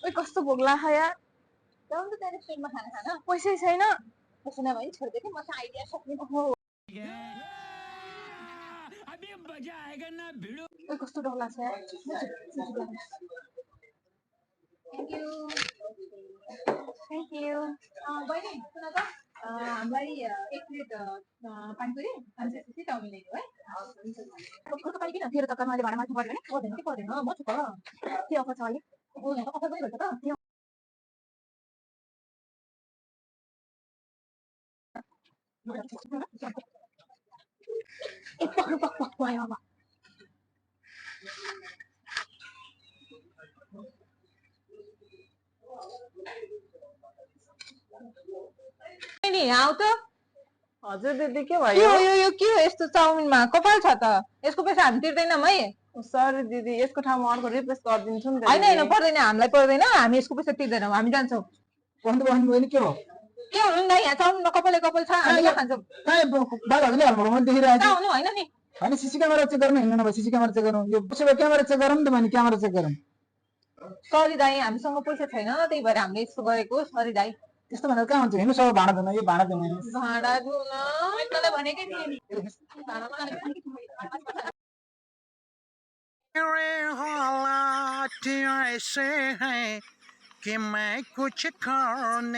ओइ कस्तो भोक लाग्यो यार जाउँ त त्यहाँ रेस्टुरेन्टमा खाना खान पैसै छैन पैसा नभए नि छोडिदियो कि मसँग आइडिया सक्ने ओइ कस्तो डर लाग्छ यार थ्याङ्क यू थ्याङ्क यू बहिनी सुन त हामीलाई एक प्लेट पानीपुरी अनि त्यसपछि चाउमिन ल्याइदियो है अर्को पालि किन तेरो चक्करमा अहिले भाडा माथि पर्यो भने पर्दैन कि पर्दैन म छु त के अफर छ अहिले यहाँ त अफर पनि रहेछ त ए पक्नु पक पक भयो अब नि आऊ त हजुर दिदी के के भयो हो यो के हो यस्तो चाउमिनमा कपाल छ त यसको पैसा हामी तिर्दैनौँ है सरी दिदी यसको ठाउँमा अर्को रिप्लेस गरिदिन्छु नि त होइन होइन पर्दैन हामीलाई पर्दैन हामी यसको पैसा तिर्दैनौँ हामी जान्छौँ भन्नु के हो के हुनु नि यहाँ चाउमिनमा कपाल छ हामी खान्छौँ बाबाहरूले हाल्नु मैले देखिरहेको छु आउनु होइन नि होइन सिसी क्यामेरा चेक गर्नु हिँड्नु नभए सिसी क्यामेरा चेक गरौँ यो उसो क्यामेरा चेक गरौँ नि त भने क्यामेरा चेक गरौँ सरी दाई हामीसँग पैसा छैन त्यही भएर हामीले यस्तो गरेको सरी दाई त्यस्तो भनेर कहाँ हुन्छ हिँड्नु सब भाडा धुन यो भाडा धुन भाडा धुन तँलाई भनेकै थिएँ नि मेरे हालात ऐसे हैं कि मैं कुछ कर नहीं